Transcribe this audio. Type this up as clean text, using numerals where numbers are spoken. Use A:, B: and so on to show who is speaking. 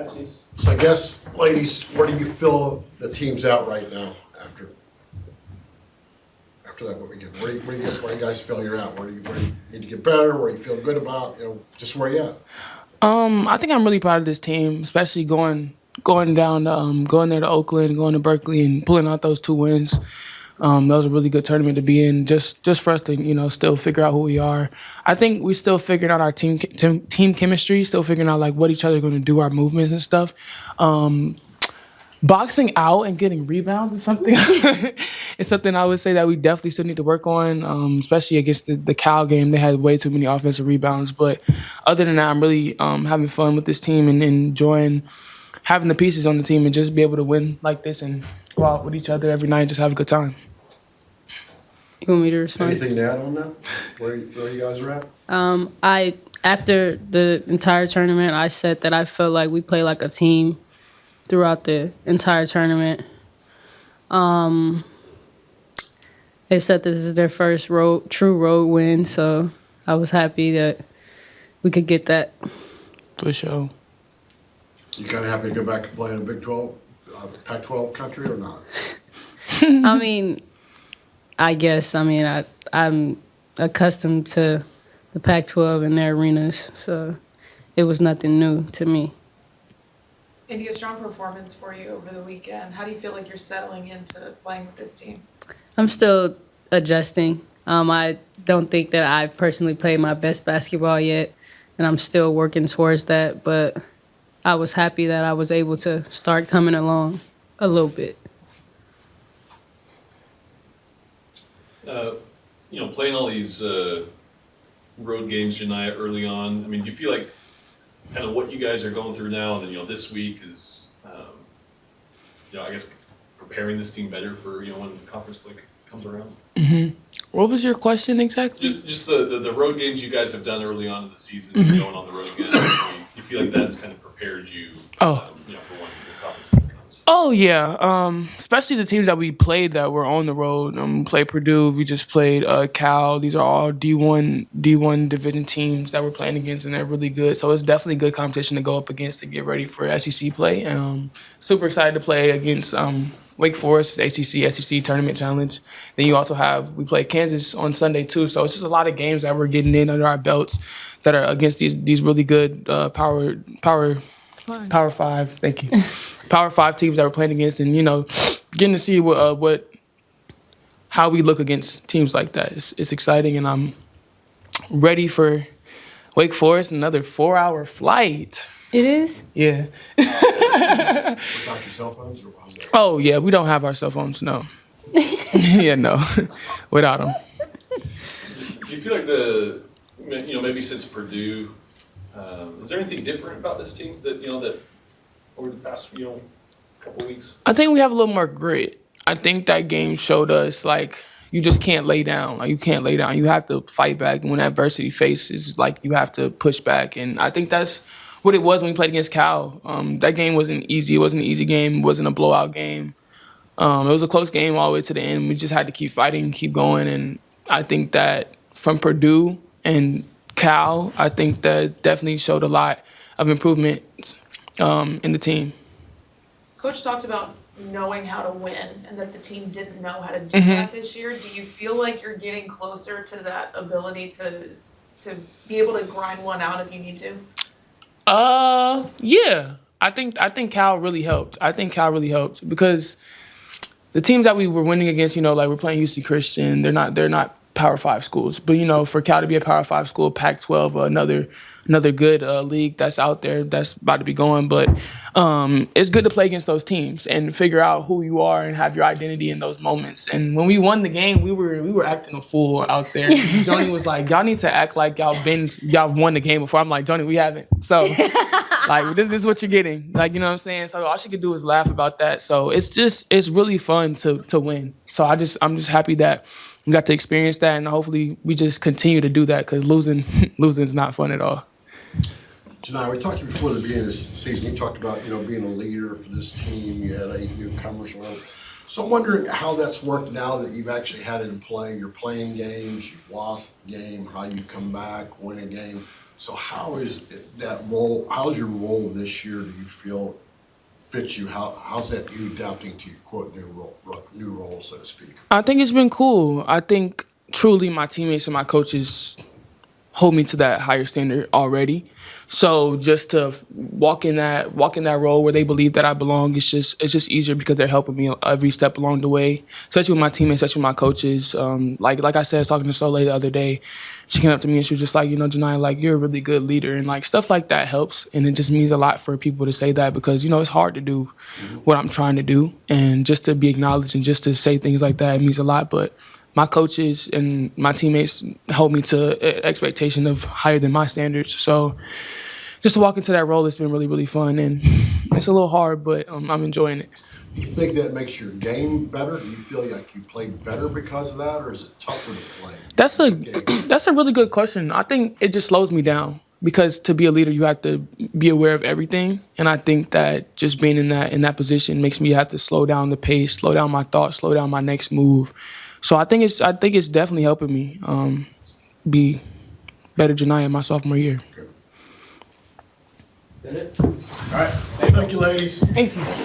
A: Tennessee's.
B: So I guess, ladies, where do you feel the team's at right now after that, what we get? Where do you guys feel you're at? Where do you need to get better? Where do you feel good about? Just where you at?
C: I think I'm really proud of this team, especially going down, going there to Oakland, going to Berkeley, and pulling out those 2 wins. That was a really good tournament to be in, just for us to still figure out who we are. I think we still figuring out our team chemistry, still figuring out like what each other are going to do, our movements and stuff. Boxing out and getting rebounds is something it's something I would say that we definitely still need to work on, especially against the Cal game. They had way too many offensive rebounds. But other than that, I'm really having fun with this team and enjoying having the pieces on the team and just be able to win like this and go out with each other every night and just have a good time.
D: You want me to respond?
B: Anything to add on that? Where you guys are at?
D: After the entire tournament, I said that I felt like we played like a team throughout the entire tournament. They said this is their first true road win, so I was happy that we could get that.
C: For sure.
B: You kind of happy to go back and play in a Big 12, Pac-12 country or not?
D: I mean, I guess. I mean, I'm accustomed to the Pac-12 and their arenas, so it was nothing new to me.
E: Endyia, strong performance for you over the weekend. How do you feel like you're settling into playing with this team?
D: I'm still adjusting. I don't think that I've personally played my best basketball yet, and I'm still working towards that, but I was happy that I was able to start coming along a little bit.
A: Playing all these road games, Janiah, early on, I mean, do you feel like kind of what you guys are going through now, and then, this week is, I guess, preparing this team better for, when the conference play comes around?
C: Mm-hmm. What was your question exactly?
A: Just the road games you guys have done early on in the season, going on the road again. You feel like that's kind of prepared you, for when the conference play comes?
C: Oh, yeah. Especially the teams that we played that were on the road. We played Purdue. We just played Cal. These are all D1 division teams that we're playing against, and they're really good. So it's definitely good competition to go up against to get ready for SEC play. Super excited to play against Wake Forest, SEC Tournament Challenge. Then you also we play Kansas on Sunday too. So it's just a lot of games that we're getting in under our belts that are against these really good Power 5. Thank you. Power 5 teams that we're playing against, and getting to see how we look against teams like that. It's exciting, and I'm ready for Wake Forest, another 4-hour flight.
D: It is?
C: Yeah.
B: Without your cell phones or how's that?
C: Oh yeah, we don't have our cell phones. No. Yeah, no, without them.
A: Do you feel like maybe since Purdue, is there anything different about this team that that over the past couple of weeks?
C: I think we have a little more grit. I think that game showed us like you just can't lay down. Like you can't lay down. You have to fight back. And when adversity faces, like you have to push back. And I think that's what it was when we played against Cal. That game wasn't easy. It wasn't an easy game. It wasn't a blowout game. It was a close game all the way to the end. We just had to keep fighting, keep going. And I think that from Purdue and Cal, I think that definitely showed a lot of improvement in the team.
E: Coach talked about knowing how to win and that the team didn't know how to do that this year. Do you feel like you're getting closer to that ability to be able to grind one out if you need to?
C: Yeah. I think Cal really helped. I think Cal really helped because the teams that we were winning against, like we're playing UC Christian, they're not Power 5 schools. But, for Cal to be a Power 5 school, Pac-12, another good league that's out there that's about to be going. But it's good to play against those teams and figure out who you are and have your identity in those moments. And when we won the game, we were acting a fool out there. Johnny was like, y'all need to act like y'all won the game before. I'm like, Johnny, we haven't. So like this is what you're getting. Like, you know what I'm saying? So all she could do is laugh about that. So it's really fun to win. So I'm just happy that we got to experience that, and hopefully we just continue to do that because losing is not fun at all.
B: Janiah, we talked to you before the beginning of this season. You talked about, being a leader for this team. You had 8 newcomers. So I'm wondering how that's worked now that you've actually had it in play. You're playing games, you've lost the game, how you come back, win a game. So how is that role, how's your role this year, do you feel fits you? How's that you adapting to your quote new role, so to speak?
C: I think it's been cool. I think truly my teammates and my coaches hold me to that higher standard already. So just to walk in that role where they believe that I belong, it's just easier because they're helping me every step along the way. Especially with my teammates, especially with my coaches. Like I said, I was talking to Soleil the other day. She came up to me and she was just like, Janiah, like you're a really good leader, and like stuff like that helps. And it just means a lot for people to say that because it's hard to do what I'm trying to do, and just to be acknowledged and just to say things like that, it means a lot. But my coaches and my teammates hold me to an expectation of higher than my standards. So just to walk into that role, it's been really, really fun. And it's a little hard, but I'm enjoying it.
B: Do you think that makes your game better? Do you feel like you play better because of that, or is it tougher to play?
C: That's a really good question. I think it just slows me down because to be a leader, you have to be aware of everything. And I think that just being in that position makes me have to slow down the pace, slow down my thoughts, slow down my next move. So I think it's definitely helping me be better Janiah my sophomore year.
B: All right. Thank you, ladies.
C: Thank you.